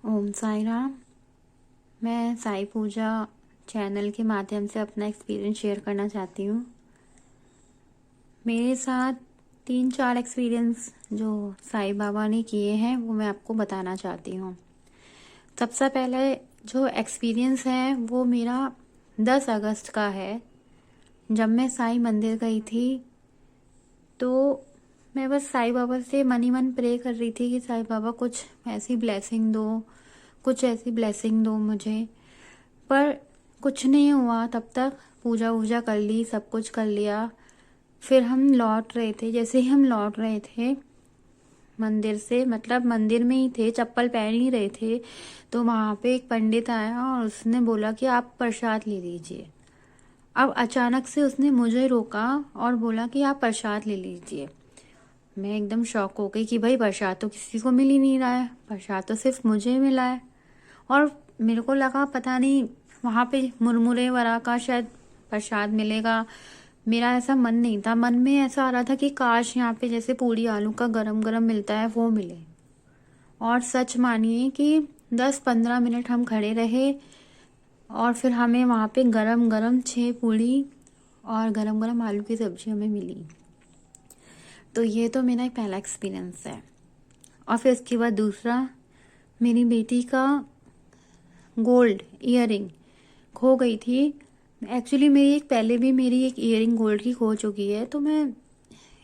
ओम साई राम। मैं साई पूजा चैनल के माध्यम से अपना एक्सपीरियंस शेयर करना चाहती हूँ। मेरे साथ 3-4 एक्सपीरियंस जो साई बाबा ने किए हैं वो मैं आपको बताना चाहती हूँ। सबसे पहले जो एक्सपीरियंस है वो मेरा 10 अगस्त का है। जब मैं साई मंदिर गई थी तो मैं बस साई बाबा से मन ही मन प्रे कर रही थी कि साई बाबा कुछ ऐसी ब्लेसिंग दो, कुछ ऐसी ब्लेसिंग दो मुझे। पर कुछ नहीं हुआ। तब तक पूजा वूजा कर ली, सब कुछ कर लिया। फिर हम लौट रहे थे। जैसे ही हम लौट रहे थे मंदिर से, मतलब मंदिर में ही थे, चप्पल पहन ही रहे थे, तो वहाँ पे एक पंडित आया और उसने बोला कि आप प्रसाद ले लीजिए। अब अचानक से उसने मुझे रोका और बोला कि आप प्रसाद ले लीजिए। मैं एकदम शॉक हो गई कि भाई प्रसाद तो किसी को मिल ही नहीं रहा है, प्रसाद तो सिर्फ मुझे मिला है। और मेरे को लगा पता नहीं वहाँ पे मुरमुरे वरा का शायद प्रसाद मिलेगा। मेरा ऐसा मन नहीं था, मन में ऐसा आ रहा था कि काश यहाँ पे जैसे पूड़ी आलू का गरम गरम मिलता है वो मिले। और सच मानिए कि 10-15 मिनट हम खड़े रहे और फिर हमें वहाँ पे गरम गरम 6 पूड़ी और गरम गरम आलू की सब्जी हमें मिली। तो ये तो मेरा एक पहला एक्सपीरियंस है। और फिर उसके बाद दूसरा, मेरी बेटी का गोल्ड ईयरिंग खो गई थी। एक्चुअली मेरी एक ईयरिंग गोल्ड की खो चुकी है। तो मैं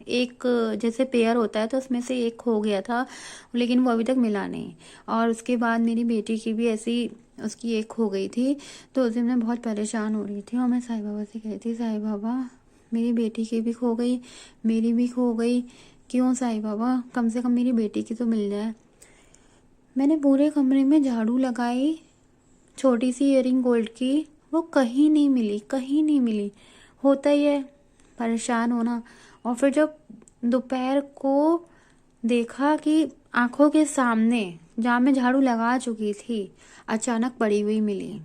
एक जैसे पेयर होता है तो उसमें से एक खो गया था, लेकिन वो अभी तक मिला नहीं। और उसके बाद मेरी बेटी की भी ऐसी उसकी एक खो गई थी। तो उस दिन मैं बहुत परेशान हो रही थी और मैं साईं बाबा से कहती, साईं बाबा मेरी बेटी की भी खो गई, मेरी भी खो गई, क्यों साईं बाबा, कम से कम मेरी बेटी की तो मिल जाए। मैंने पूरे कमरे में झाड़ू लगाई, छोटी सी ईयरिंग गोल्ड की, वो कहीं नहीं मिली, कहीं नहीं मिली। होता ही है परेशान होना। और फिर जब दोपहर को देखा कि आंखों के सामने जहाँ मैं झाड़ू लगा चुकी थी अचानक पड़ी हुई मिली।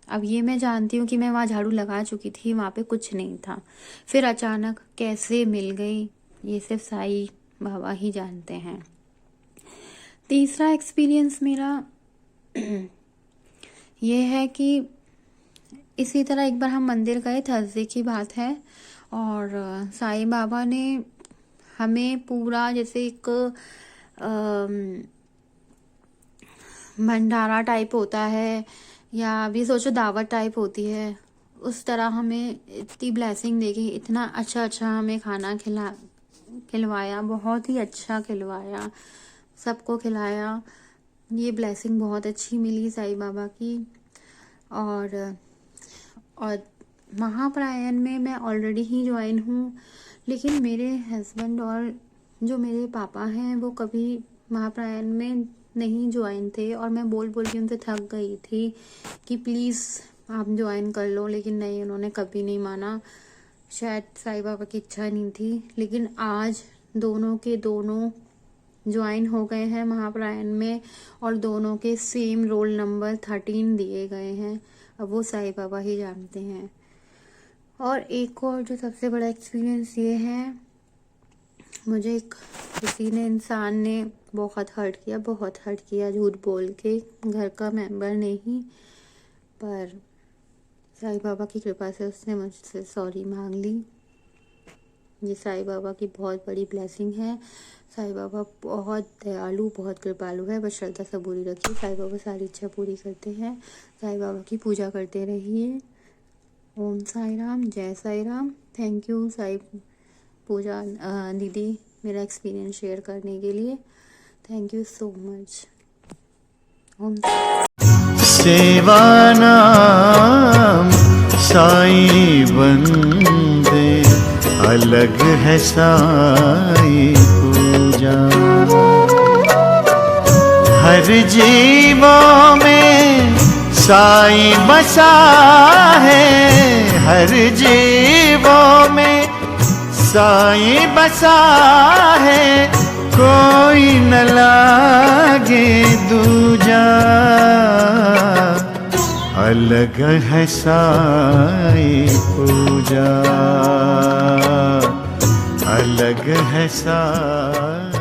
अब ये मैं जानती हूँ कि मैं वहाँ झाड़ू लगा चुकी थी, वहाँ पे कुछ नहीं था, फिर अचानक कैसे मिल गई ये सिर्फ साई बाबा ही जानते हैं। तीसरा एक्सपीरियंस मेरा ये है कि इसी तरह एक बार हम मंदिर गए, थर्सडे की बात है, और साईं बाबा ने हमें पूरा जैसे एक भंडारा टाइप होता है या अभी सोचो दावत टाइप होती है, उस तरह हमें इतनी ब्लेसिंग देगी, इतना अच्छा अच्छा हमें खाना खिलवाया, बहुत ही अच्छा खिलवाया, सबको खिलाया। ये ब्लेसिंग बहुत अच्छी मिली साईं बाबा की। और महाप्रायण में मैं ऑलरेडी ही ज्वाइन हूँ, लेकिन मेरे हस्बैंड और जो मेरे पापा हैं वो कभी महाप्रायण में नहीं ज्वाइन थे। और मैं बोल बोल के उनसे थक गई थी कि प्लीज़ आप ज्वाइन कर लो, लेकिन नहीं, उन्होंने कभी नहीं माना। शायद साईं बाबा की इच्छा नहीं थी। लेकिन आज दोनों के दोनों ज्वाइन हो गए हैं महाप्रायण में और दोनों के सेम रोल नंबर 13 दिए गए हैं। अब वो साईं बाबा ही जानते हैं। और एक और जो सबसे बड़ा एक्सपीरियंस ये है, मुझे किसी ने इंसान ने बहुत हर्ट किया झूठ बोल के, घर का मेंबर नहीं, पर साईं बाबा की कृपा से उसने मुझसे सॉरी मांग ली। ये साईं बाबा की बहुत बड़ी ब्लेसिंग है। साईं बाबा बहुत दयालु, बहुत कृपालु है। बस श्रद्धा सबूरी रखिए, साईं बाबा सारी इच्छा पूरी करते हैं। साईं बाबा की पूजा करते रहिए। ओम साई राम, जय साई राम। थैंक यू साई पूजा दीदी मेरा एक्सपीरियंस शेयर करने के लिए। Thank you so much. Om सेवा नाम साई बंदे, अलग है साई पूजा। हर जीवों में साई बसा है, हर जीवों में साई बसा है, कोई न लागे दूजा। अलग है साई पूजा, अलग है साई